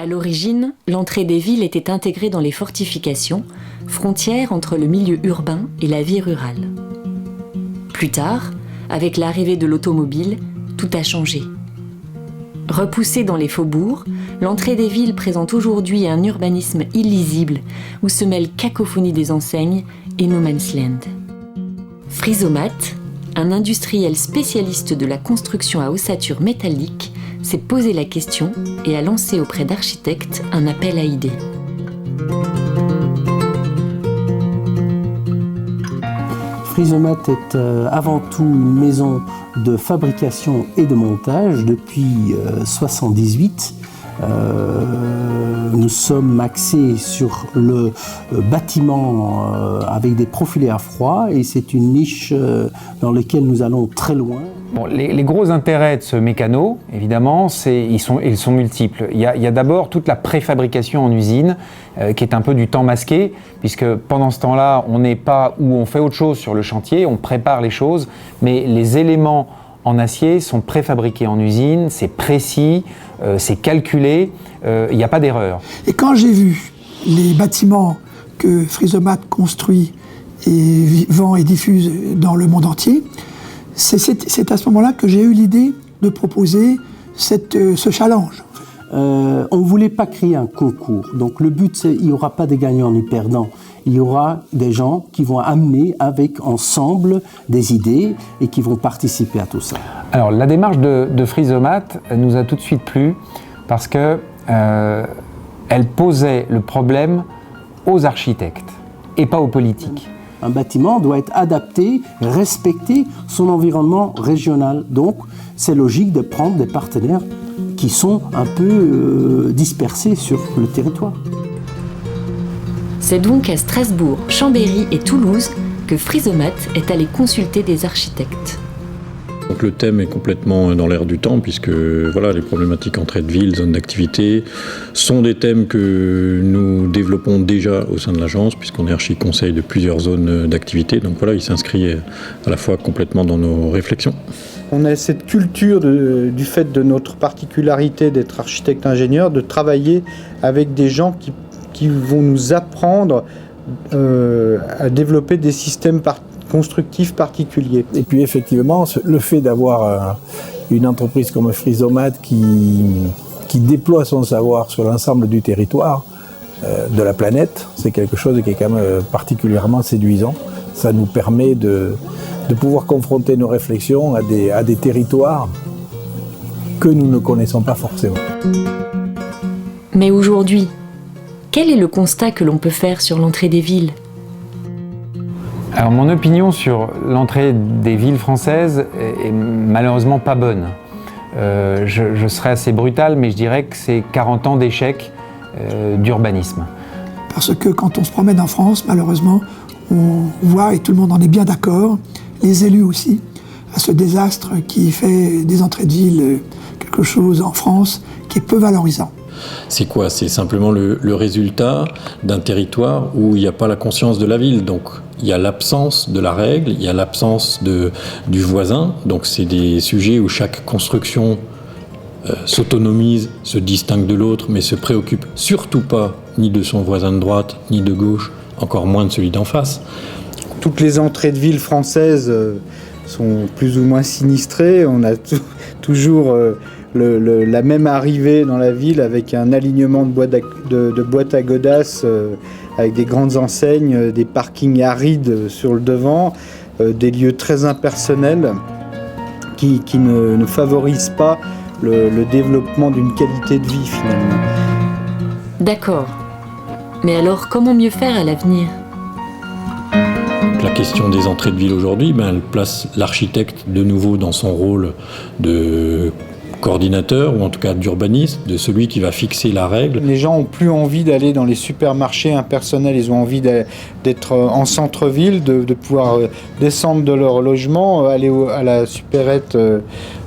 À l'origine, l'entrée des villes était intégrée dans les fortifications, frontière entre le milieu urbain et la vie rurale. Plus tard, avec l'arrivée de l'automobile, tout a changé. Repoussée dans les faubourgs, l'entrée des villes présente aujourd'hui un urbanisme illisible où se mêlent cacophonie des enseignes et no man's land. Frisomat, un industriel spécialiste de la construction à ossature métallique, s'est posé la question et a lancé auprès d'architectes un appel à idées. Frisomat est avant tout une maison de fabrication et de montage depuis 1978. Nous sommes axés sur le bâtiment avec des profilés à froid et c'est une niche dans laquelle nous allons très loin. Bon, les gros intérêts de ce mécano, évidemment, ils sont multiples. Il y a d'abord toute la préfabrication en usine, qui est un peu du temps masqué, puisque pendant ce temps-là, on n'est pas où on fait autre chose sur le chantier, on prépare les choses, mais les éléments en acier sont préfabriqués en usine, c'est précis, c'est calculé, il n'y a pas d'erreur. Et quand j'ai vu les bâtiments que Frisomat construit et vend et diffuse dans le monde entier, c'est à ce moment-là que j'ai eu l'idée de proposer ce challenge. On ne voulait pas créer un concours. Donc le but, c'est qu'il n'y aura pas de gagnants ni perdants. Il y aura des gens qui vont amener avec ensemble des idées et qui vont participer à tout ça. Alors la démarche de Frisomat nous a tout de suite plu parce que elle posait le problème aux architectes et pas aux politiques. Un bâtiment doit être adapté, respecter son environnement régional. Donc, c'est logique de prendre des partenaires qui sont un peu dispersés sur le territoire. C'est donc à Strasbourg, Chambéry et Toulouse que Frisomat est allé consulter des architectes. Donc le thème est complètement dans l'air du temps puisque voilà, les problématiques entrée de ville, zone d'activité sont des thèmes que nous développons déjà au sein de l'agence puisqu'on est archi-conseil de plusieurs zones d'activité. Donc voilà, il s'inscrit à la fois complètement dans nos réflexions. On a cette culture du fait de notre particularité d'être architecte-ingénieur, de travailler avec des gens qui vont nous apprendre à développer des systèmes constructifs particuliers. Et puis effectivement, le fait d'avoir une entreprise comme Frisomat qui déploie son savoir sur l'ensemble du territoire de la planète, c'est quelque chose qui est quand même particulièrement séduisant. Ça nous permet de pouvoir confronter nos réflexions à des territoires que nous ne connaissons pas forcément. Mais aujourd'hui, quel est le constat que l'on peut faire sur l'entrée des villes ? Alors mon opinion sur l'entrée des villes françaises est malheureusement pas bonne. Je serais assez brutal, mais je dirais que c'est 40 ans d'échec d'urbanisme. Parce que quand on se promène en France, malheureusement, on voit, et tout le monde en est bien d'accord, les élus aussi, à ce désastre qui fait des entrées de ville quelque chose en France qui est peu valorisant. C'est quoi ? C'est simplement le résultat d'un territoire où il n'y a pas la conscience de la ville. Donc il y a l'absence de la règle, il y a l'absence du voisin. Donc c'est des sujets où chaque construction s'autonomise, se distingue de l'autre, mais se préoccupe surtout pas ni de son voisin de droite, ni de gauche, encore moins de celui d'en face. Toutes les entrées de ville françaises sont plus ou moins sinistrées. On a toujours la même arrivée dans la ville avec un alignement de boîtes à godasses avec des grandes enseignes, des parkings arides sur le devant, des lieux très impersonnels qui ne favorisent pas le développement d'une qualité de vie finalement. D'accord. Mais alors, comment mieux faire à l'avenir ? La question des entrées de ville aujourd'hui, elle place l'architecte de nouveau dans son rôle de coordinateur ou en tout cas d'urbaniste, de celui qui va fixer la règle. Les gens n'ont plus envie d'aller dans les supermarchés impersonnels, ils ont envie d'être en centre-ville, de pouvoir descendre de leur logement, aller à la supérette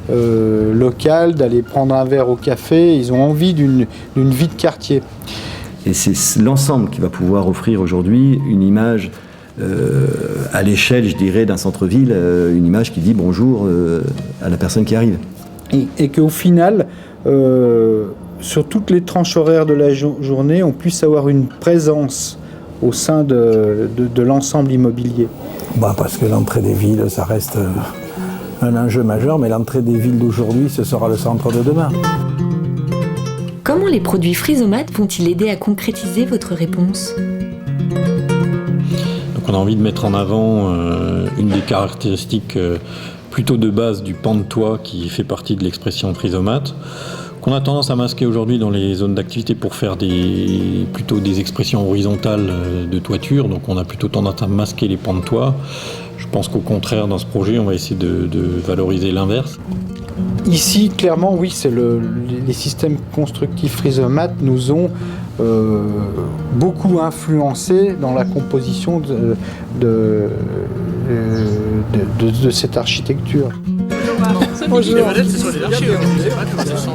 locale, d'aller prendre un verre au café, ils ont envie d'une vie de quartier. Et c'est l'ensemble qui va pouvoir offrir aujourd'hui une image à l'échelle, je dirais, d'un centre-ville, une image qui dit bonjour à la personne qui arrive. Et qu'au final, sur toutes les tranches horaires de la journée, on puisse avoir une présence au sein de l'ensemble immobilier. Parce que l'entrée des villes, ça reste un enjeu majeur, mais l'entrée des villes d'aujourd'hui, ce sera le centre de demain. Comment les produits Frisomat vont-ils aider à concrétiser votre réponse ? Donc on a envie de mettre en avant une des caractéristiques plutôt de base du pan de toit qui fait partie de l'expression Frisomat, qu'on a tendance à masquer aujourd'hui dans les zones d'activité pour faire plutôt des expressions horizontales de toiture. Donc on a plutôt tendance à masquer les pans de toit. Je pense qu'au contraire, dans ce projet, on va essayer de valoriser l'inverse. Ici, clairement, oui, c'est les systèmes constructifs Frisomat nous ont beaucoup influencé dans la composition de cette architecture. Bonjour. Les vedettes, ce sont les archives.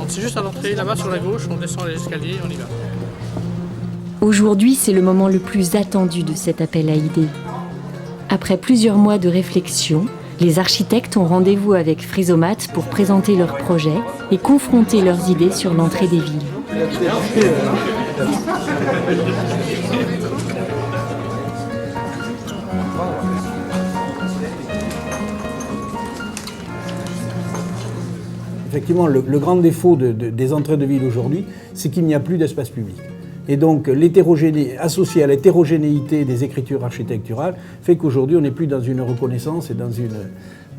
C'est juste à l'entrée, là-bas sur la gauche, on descend les escaliers, on y va. Aujourd'hui, c'est le moment le plus attendu de cet appel à idées. Après plusieurs mois de réflexion, les architectes ont rendez-vous avec Frisomat pour présenter leurs projets et confronter leurs idées sur l'entrée des villes. Effectivement, le grand défaut des entrées de ville aujourd'hui, c'est qu'il n'y a plus d'espace public. Et donc, associé à l'hétérogénéité des écritures architecturales, fait qu'aujourd'hui, on n'est plus dans une reconnaissance et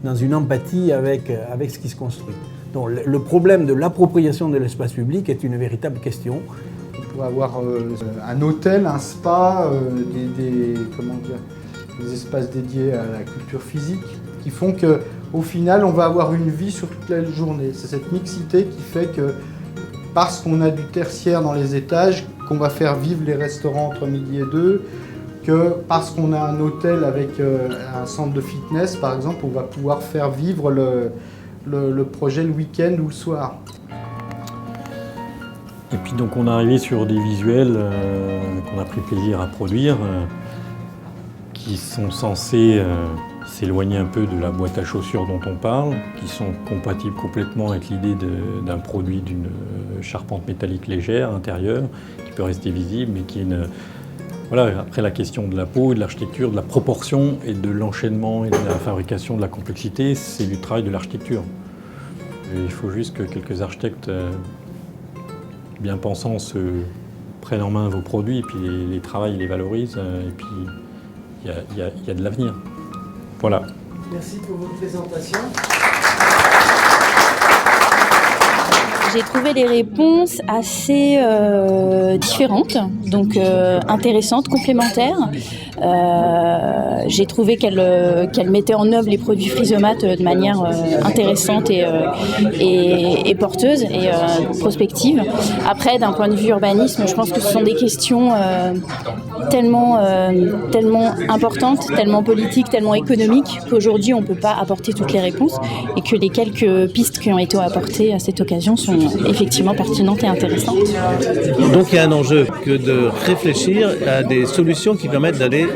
dans une empathie avec ce qui se construit. Donc, le problème de l'appropriation de l'espace public est une véritable question. On peut avoir un hôtel, un spa, des espaces dédiés à la culture physique, qui font qu'au final, on va avoir une vie sur toute la journée. C'est cette mixité qui fait que, parce qu'on a du tertiaire dans les étages, qu'on va faire vivre les restaurants entre midi et 2, que parce qu'on a un hôtel avec un centre de fitness, par exemple, on va pouvoir faire vivre le projet le week-end ou le soir. Et puis donc on est arrivé sur des visuels qu'on a pris plaisir à produire, qui sont censés s'éloigner un peu de la boîte à chaussures dont on parle, qui sont compatibles complètement avec l'idée d'un produit d'une charpente métallique légère intérieure, qui peut rester visible, mais qui est après la question de la peau, de l'architecture, de la proportion et de l'enchaînement et de la fabrication, de la complexité, c'est du travail de l'architecture. Il faut juste que quelques architectes bien pensants se prennent en main vos produits, et puis les travaillent, les valorisent, et puis il y a de l'avenir. Voilà. Merci pour votre présentation. J'ai trouvé des réponses assez différentes, donc intéressantes, complémentaires. J'ai trouvé qu'elle mettait en œuvre les produits Frisomat de manière intéressante et porteuse et prospective. Après, d'un point de vue urbanisme, je pense que ce sont des questions tellement importantes, tellement politiques, tellement économiques qu'aujourd'hui on ne peut pas apporter toutes les réponses et que les quelques pistes qui ont été apportées à cette occasion sont effectivement pertinentes et intéressantes. Donc il y a un enjeu que de réfléchir à des solutions qui permettent d'aller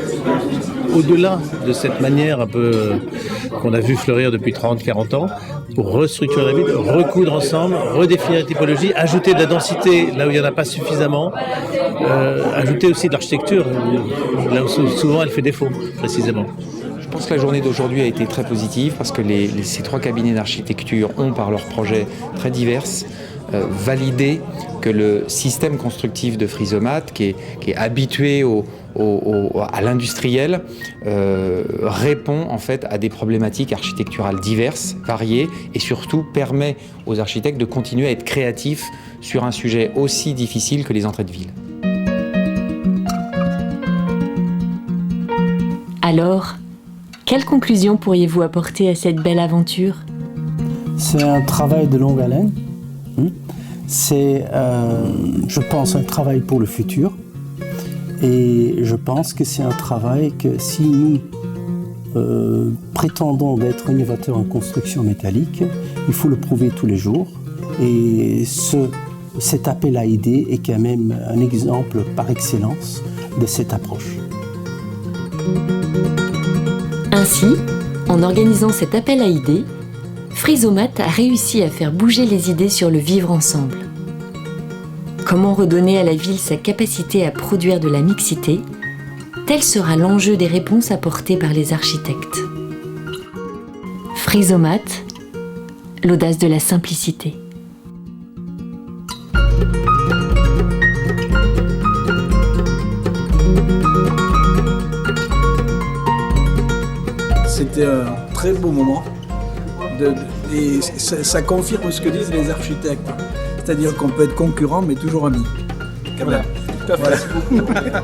au-delà de cette manière un peu qu'on a vu fleurir depuis 30-40 ans, pour restructurer la ville, recoudre ensemble, redéfinir la typologie, ajouter de la densité là où il n'y en a pas suffisamment, ajouter aussi de l'architecture là où souvent elle fait défaut, précisément. Je pense que la journée d'aujourd'hui a été très positive parce que ces trois cabinets d'architecture ont, par leurs projets très divers, validé que le système constructif de Frisomat, qui est habitué à l'industriel, répond en fait à des problématiques architecturales diverses, variées, et surtout permet aux architectes de continuer à être créatifs sur un sujet aussi difficile que les entrées de ville. Alors, quelle conclusion pourriez-vous apporter à cette belle aventure ? C'est un travail de longue haleine. C'est, je pense, un travail pour le futur. Et je pense que c'est un travail que si nous prétendons d'être innovateurs en construction métallique, il faut le prouver tous les jours. Et cet appel à idées est quand même un exemple par excellence de cette approche. Ainsi, en organisant cet appel à idées, Frisomat a réussi à faire bouger les idées sur le vivre ensemble. Comment redonner à la ville sa capacité à produire de la mixité? Tel sera l'enjeu des réponses apportées par les architectes. Frysomate, l'audace de la simplicité. C'était un très beau moment et ça confirme ce que disent les architectes. C'est-à-dire qu'on peut être concurrent mais toujours amis. Voilà. Tout à fait. Voilà.